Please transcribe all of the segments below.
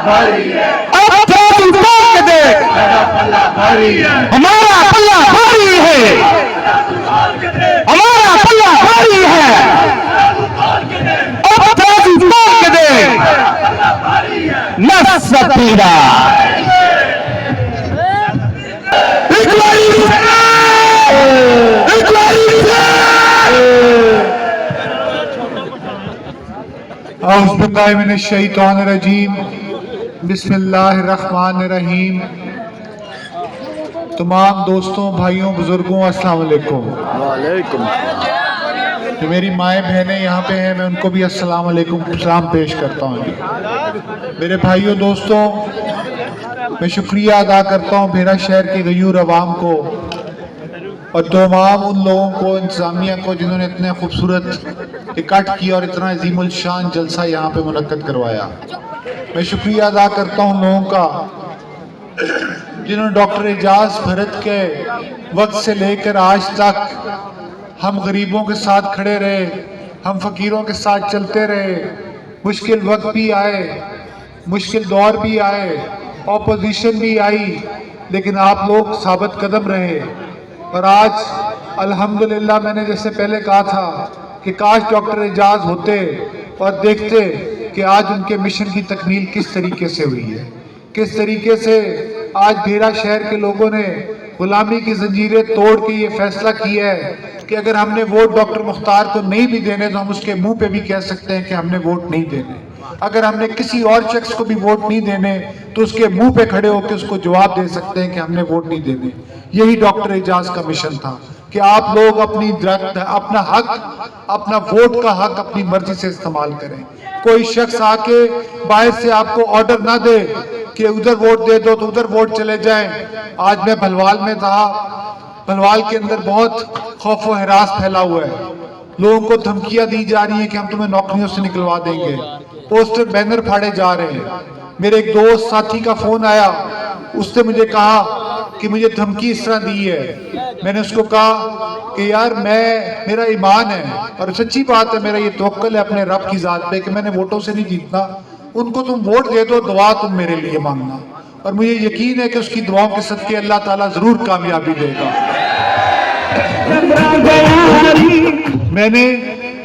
भारी है, अब थोड़ी तोड़ के देख तेरा पल्ला भारी है, हमारा पल्ला भारी है, हमारा पल्ला भारी है, अब थोड़ी तोड़ के देख नस्र पीड़ा औज़ुबिल्लाहिमिनश्शैतानिर्रजीम बिस्मिल्लाहिर्रहमानिर्रहीम। तमाम दोस्तों, भाइयों, बुजुर्गों, अस्सलाम वालेकुम। जो मेरी माएँ बहनें यहाँ पे हैं, मैं उनको भी अस्सलाम वालेकुम सलाम पेश करता हूँ। मेरे भाइयों दोस्तों, मैं शुक्रिया अदा करता हूँ भेरा शहर के गयूर अवाम को और तमाम उन लोगों को, इंतज़ामिया को, जिन्होंने इतने खूबसूरत इकट्ठ किया और इतना अजीमुल शान जलसा यहाँ पे मुनक्कद करवाया। मैं शुक्रिया अदा करता हूँ लोगों का जिन्होंने डॉक्टर एजाज भरत के वक्त से लेकर आज तक हम गरीबों के साथ खड़े रहे, हम फकीरों के साथ चलते रहे। मुश्किल वक्त भी आए, मुश्किल दौर भी आए, ऑपोजिशन भी आई, लेकिन आप लोग साबित कदम रहे। और आज अल्हम्दुलिल्लाह, मैंने जैसे पहले कहा था कि काश डॉक्टर एजाज होते और देखते कि आज उनके मिशन की तकमील किस तरीके से हुई है, किस तरीके से आज भेरा शहर के लोगों ने गुलामी की जंजीरें तोड़ के ये फैसला किया है कि अगर हमने वोट डॉक्टर मुख्तार को नहीं भी देने तो हम उसके मुंह पे भी कह सकते हैं कि हमने वोट नहीं देने। अगर हमने किसी और शख्स को भी वोट नहीं देने तो उसके मुंह पे खड़े होकर उसको जवाब दे सकते हैं कि हमने वोट नहीं देने। यही डॉक्टर एजाज का मिशन था कि आप लोग अपना हक, अपना वोट का हक अपनी मर्जी से इस्तेमाल करें। कोई शख्स आके बाहर से आपको ऑर्डर ना दे कि उधर वोट दे दो तो उधर वोट चले जाएं। आज मैं भलवाल में था, भलवाल के अंदर बहुत खौफ व हिरास फैला हुआ है। लोगों को धमकियां दी जा रही है कि हम तुम्हें नौकरियों से निकलवा देंगे, पोस्टर बैनर फाड़े जा रहे हैं। मेरे एक दोस्त साथी का फोन आया, उसने मुझे कहा कि मुझे धमकी इस तरह दी है। मैंने उसको कहा कि यार मेरा ईमान है और सच्ची बात है, मेरा ये तवक्कुल है अपने रब की जात पे कि मैंने वोटों से नहीं जीतना। उनको तुम वोट दे दो, दुआ तुम मेरे लिए मांगना, और मुझे यकीन है कि उसकी दुआओं के सदके अल्लाह ताला जरूर कामयाबी देगा। मैंने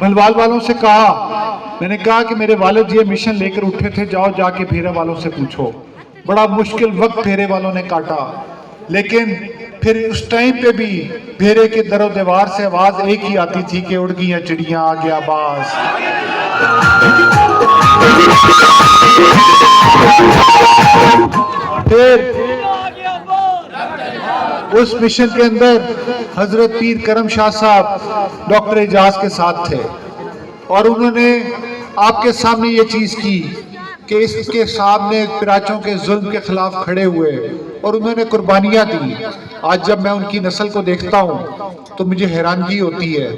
भलवाल वालों से कहा, मैंने कहा कि मेरे वालिद ये मिशन लेकर उठे थे, जाओ जाके भेरे वालों से पूछो। बड़ा मुश्किल वक्त भेरे वालों ने काटा, लेकिन फिर उस टाइम पे भी भेरे के दरो दीवार से आवाज एक ही आती थी कि उड़ गई चिड़ियां, आ गया बास। फिर उस मिशन के अंदर हजरत पीर करम शाह साहब डॉक्टर एजाज के साथ थे और उन्होंने आपके सामने ये चीज की कि इसके सामने पिराचों के जुल्म के खिलाफ खड़े हुए और उन्होंने कुर्बानियां दी। आज जब मैं उनकी नस्ल को देखता हूं तो मुझे हैरानगी होती है,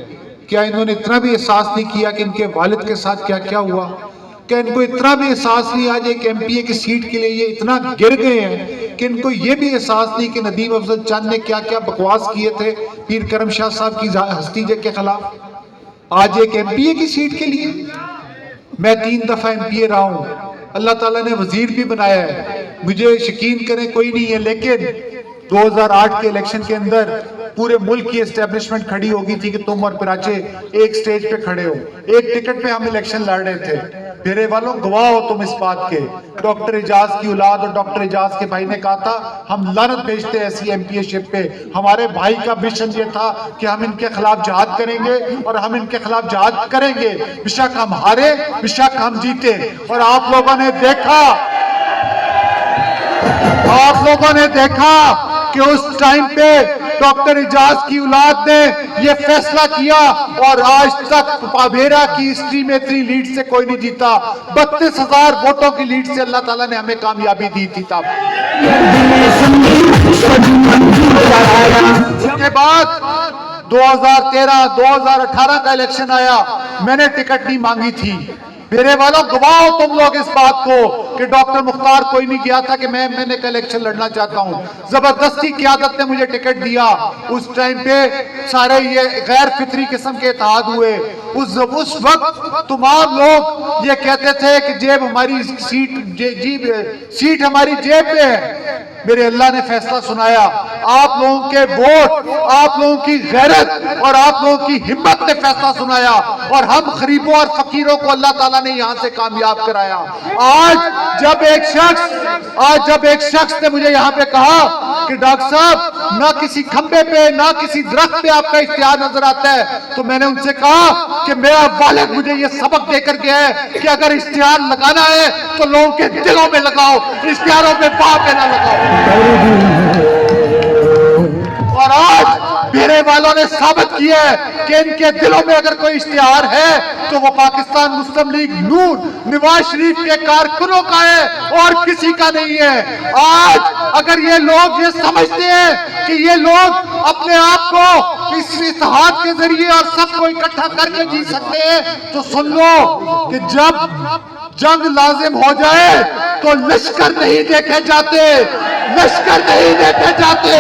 क्या इन्होंने इतना भी एहसास नहीं किया कि इनके वालिद के साथ क्या क्या हुआ? क्या इनको इतना भी एहसास नहीं आज एक एमपीए की सीट के लिए ये इतना गिर गए हैं कि इनको ये भी एहसास नहीं कि नदीम अफजल चंद ने क्या क्या बकवास किए थे पीर करम शाह साहब की हस्ती के खिलाफ? आज एक एमपीए की सीट के लिए मैं 3 दफा एमपीए रहा हूं, अल्लाह ताला ने वजीर भी बनाया है, मुझे यकीन करें कोई नहीं है, लेकिन 2008 के इलेक्शन के अंदर पूरे मुल्क की एस्टेब्लिशमेंट खड़ी हो गई थी कि तुम और पिराचे एक स्टेज पे खड़े हो, एक टिकट पे हम इलेक्शन लड़ रहे थे। मेरे वालों गवाह हो तुम इस बात के। डॉक्टर एजाज की औलाद और डॉक्टर एजाज के भाई ने कहा था हम लानत भेजते ऐसी एमपीएशिप पे। हमारे भाई का मिशन ये था कि हम इनके खिलाफ जहाद करेंगे और हम इनके खिलाफ जहाद करेंगे, बेशक हम हारे बेशक हम जीते। और आप लोगों ने देखा कि उस टाइम पे डॉक्टर एजाज की औलाद ने यह फैसला किया और आज तक भेरा की हिस्ट्री में इतनी लीड से कोई नहीं जीता। 32,000 वोटों की लीड से अल्लाह ताला ने हमें कामयाबी दी थी। तब उसके बाद 2013-2018 का इलेक्शन आया, मैंने टिकट नहीं मांगी थी। मेरे वालों गवाह हो तुम लोग इस बात को कि डॉक्टर मुख्तार कोई नहीं गया था कि मैंने इलेक्शन लड़ना चाहता हूं, जबरदस्ती क़यादत ने मुझे टिकट दिया। उस टाइम पे सारे ये गैर फितरी किस्म के इत्तेहाद हुए। उस वक्त तमाम लोग ये कहते थे कि जेब हमारी सीट हमारी जेब में है। मेरे अल्लाह ने फैसला सुनाया, आप लोगों के वोट, आप लोगों की गैरत और आप लोगों की हिम्मत ने फैसला सुनाया और हम गरीबों और फकीरों को अल्लाह ताला ने यहां से कामयाब कराया। आज जब एक शख्स ने मुझे यहां पे कहा कि डॉक्टर साहब ना किसी खंबे पे ना किसी दरख्त पे आपका इश्तिहार नजर आता है, तो मैंने उनसे कहा कि मेरा वालिद मुझे ये सबक देकर गया है कि अगर इश्तिहार लगाना है तो लोगों के दिलों में लगाओ, इश्तिहारों पे बाप पे ना लगाओ। और आज मेरे वालों ने साबित किया है कि इनके दिलों में अगर कोई इश्तिहार है तो वो पाकिस्तान मुस्लिम लीग नून नवाज शरीफ के कारकुनों का है और किसी का नहीं है। आज अगर ये लोग ये समझते हैं कि ये लोग अपने आप को इस इत्तेहाद के जरिए और सबको इकट्ठा करके जी सकते हैं, तो सुन लो कि जब जंग लाजिम हो जाए तो लश्कर नहीं देखे जाते, लश्कर नहीं देखे जाते।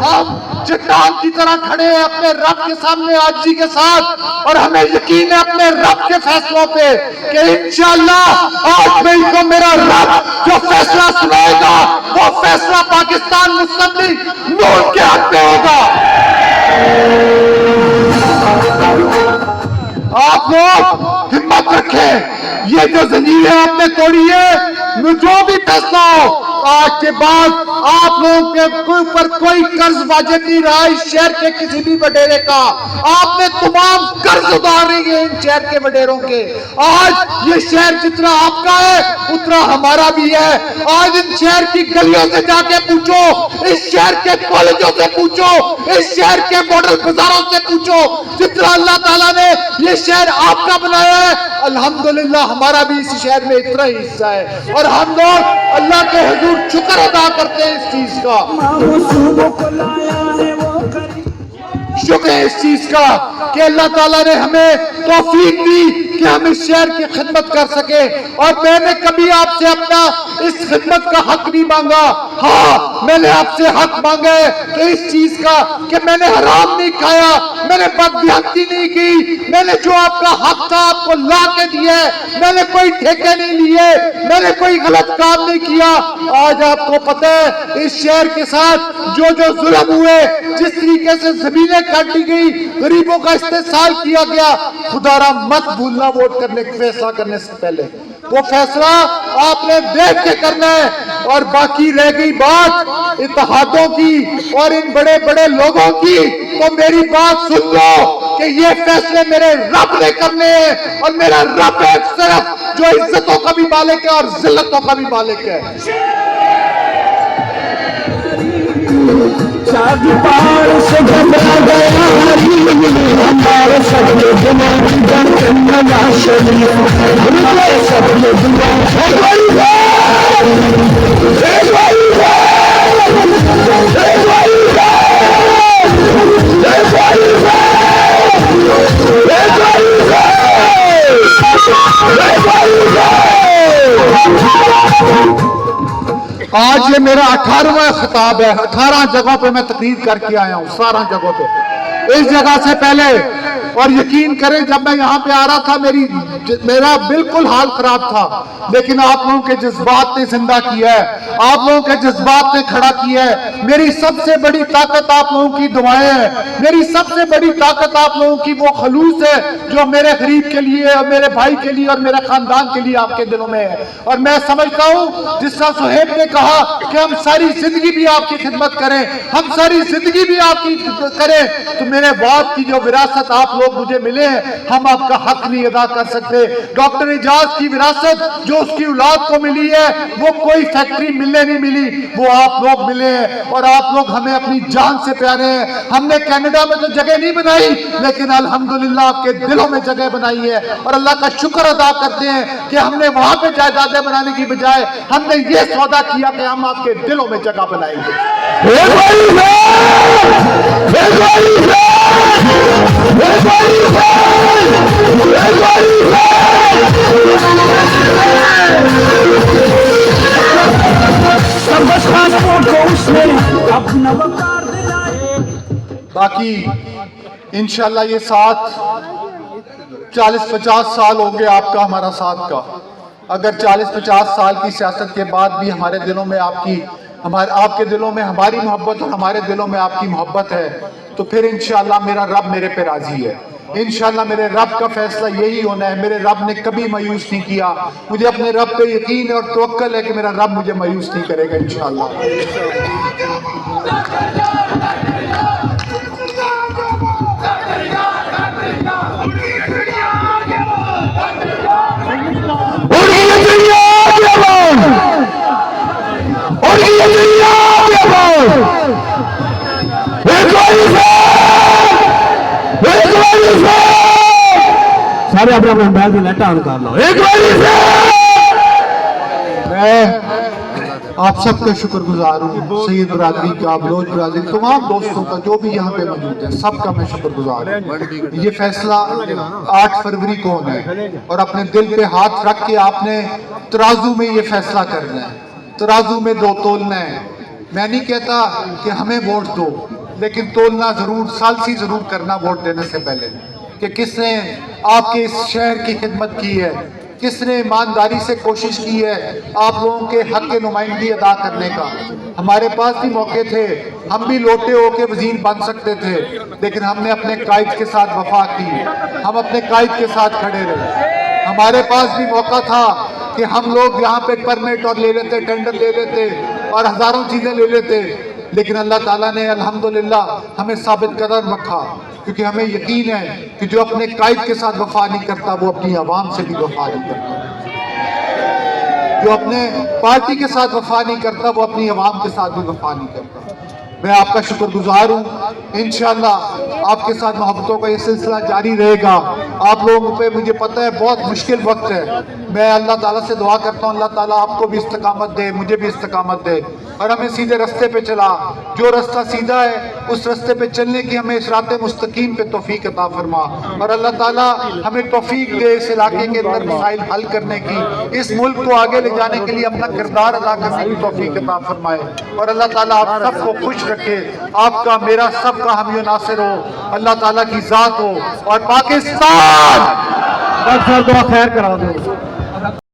हम चट्टान की तरह खड़े हैं अपने रब के सामने आजी के साथ, और हमें यकीन है अपने रब के फैसलों पे कि इंशाअल्लाह 8 मई को मेरा रब जो फैसला सुनाएगा वो फैसला पाकिस्तान मुस्लिम लीग नून के हक में होगा। आप लोग हिम्मत रखें, ये जो जंजीरें आपने तोड़ी है, जो भी फैसला हो, आज के बाद आप लोगों के ऊपर कोई कर्ज वाजिब नहीं रहा इस शहर के किसी भी वडेरे का। आपने तमाम कर्ज उतारे हैं इन शहर के वडेरों के। आज ये शहर जितना आपका है उतना हमारा भी है। आज इन शहर की गलियों से जाके पूछो, इस शहर के कॉलेजों से पूछो, इस शहर के मॉडल बाजारों से पूछो, जितना अल्लाह ताला ने ये शहर आपका बनाया है, अल्हम्दुलिल्लाह हमारा भी इस शहर में इतना ही हिस्सा है। और हम लोग अल्लाह के हुजूर शुक्र अदा करते हैं इस चीज का, शुक्र है इस चीज का कि अल्लाह ताला ने हमें तौफीक दी कि हम इस शहर की खिदमत कर सके। और मैंने कभी आपसे अपना इस खिदमत का हक नहीं मांगा। हाँ, मैंने आपसे हक मांगा है तो इस चीज का कि मैंने हराम नहीं खाया, मैंने बददियांती नहीं की, मैंने जो आपका हक था आपको ला के दिया है, मैंने कोई ठेके नहीं लिए, मैंने कोई गलत काम नहीं किया। आज आपको पता है इस शहर के साथ जो जो जुल्म हुए, जिस तरीके से जमीनें काटी गई, गरीबों का इस्तेसाल किया गया, खुदारा मत भूलना वोट करने का फैसला करने से पहले वो फैसला आपने देख के करना है। और बाकी रह गई बात इत्तेहादों की और इन बड़े बड़े लोगों की, तो मेरी बात सुन लो कि ये फैसले मेरे रब ने करने हैं, और मेरा रब है सिर्फ जो इज्जतों का भी मालिक है और जिल्लतों का भी मालिक है। से घबरा गया हमारे सबके आज ये मेरा 18वां खिताब है। 18 जगहों पे मैं तकरीर करके आया हूँ, 17 जगहों पे। इस जगह से पहले, और यकीन करें जब मैं यहाँ पे आ रहा था मेरा बिल्कुल हाल खराब था, लेकिन आप लोगों के जज्बात ने जिंदा किया है, आप लोगों के जज्बात ने खड़ा किया है। मेरी सबसे बड़ी ताकत आप लोगों की दुआएं हैं, मेरी सबसे बड़ी ताकत आप लोगों की वो खलूस है जो मेरे गरीब के लिए और मेरे भाई के लिए और मेरे खानदान के लिए आपके दिलों में है। और मैं समझता हूँ जिसका सुहेब ने कहा कि हम सारी जिंदगी भी आपकी खिदमत करें, हम सारी जिंदगी भी आपकी करें, तो मेरे बाप की जो विरासत आप लोग मुझे मिले हैं, हम आपका हक नहीं अदा कर सकते। डॉक्टर एजाज की विरासत जो उसकी औलाद को मिली है, वो कोई फैक्ट्री मिलने नहीं मिली, वो आप लोग मिले हैं। और आप लोग हमें अपनी जान से प्यारे हैं। हमने कनाडा में तो जगह नहीं बनाई, लेकिन अल्हम्दुलिल्लाह आपके दिलों में जगह बनाई है, और अल्लाह का शुक्र अदा करते हैं कि हमने वहां पे जायदादें बनाने की बजाय हमने ये सौदा किया कि हम आपके दिलों में जगह बनाएंगे। बाकी इंशाल्लाह ये साथ 40-50 साल हो गए आपका हमारा साथ का। अगर 40-50 साल की सियासत के बाद भी हमारे दिलों में आपके दिलों में हमारी मोहब्बत और हमारे दिलों में आपकी मोहब्बत है, तो फिर इंशाल्लाह मेरा रब मेरे पे राजी है। इंशाल्लाह मेरे रब का फैसला यही होना है। मेरे रब ने कभी मायूस नहीं किया। मुझे अपने रब पे यकीन है और तवक्कल है कि मेरा रब मुझे मायूस नहीं करेगा इंशाल्लाह। सारे अपने अपने बैग में लेटा ऑन कर लो एक बार। मैं आप सबका शुक्रगुजार हूँ, सैयद बरादरी का, बलोच बरादरी, तमाम दोस्तों का जो भी यहाँ पे मौजूद है, सबका मैं शुक्रगुजार हूँ। ये फैसला 8 फरवरी को होना है और अपने दिल पे हाथ रख के आपने तराजू में ये फैसला करना है, तराजू में दो तोलना है। मैं नहीं कहता कि हमें वोट दो, लेकिन तोलना जरूर, सालसी जरूर करना वोट देने से पहले, कि किसने आपके इस शहर की खिदमत की है, किसने ईमानदारी से कोशिश की है आप लोगों के हक के नुमाइंदगी अदा करने का। हमारे पास भी मौके थे, हम भी लोटे होके वजीर बन सकते थे, लेकिन हमने अपने कायद के साथ वफा की, हम अपने कायद के साथ खड़े रहे। हमारे पास भी मौका था कि हम लोग यहाँ पे परमिट और ले लेते, टेंडर ले लेते और हजारों चीजें ले लेते, लेकिन अल्लाह ताला ने अल्हम्दुलिल्लाह हमें साबित कदम रखा, क्योंकि हमें यकीन है कि जो अपने कायद के साथ वफा नहीं करता वो अपनी आवाम से भी वफा नहीं करता, जो अपने पार्टी के साथ वफा नहीं करता वो अपनी आवाम के साथ भी वफा नहीं करता। मैं आपका शुक्रगुजार हूँ। इंशाल्लाह आपके साथ मोहब्बतों का ये सिलसिला जारी रहेगा। आप लोगों पे मुझे पता है बहुत मुश्किल वक्त है, मैं अल्लाह ताला से दुआ करता हूँ अल्लाह ताला आपको भी इस्तकामत दे, मुझे भी इस्तकामत दे और हमें सीधे रास्ते पे चला। जो रास्ता सीधा है उस रास्ते पे चलने की हमें सिराते मुस्तकीम पे तौफीक अता फरमा और अल्लाह ताला हमें तौफीक दे इस इलाके के अंदर मसाइल हल करने की, इस मुल्क को आगे ले जाने के लिए अपना किरदार अदा करने की तौफीक अता फरमाए और अल्लाह ताला आप सबको खुश रखे। आपका मेरा सबका हामी नासिर हो, अल्लाह ताला की जात हो और पाकिस्तान। डॉक्टर साहब दुआ खैर करा दो।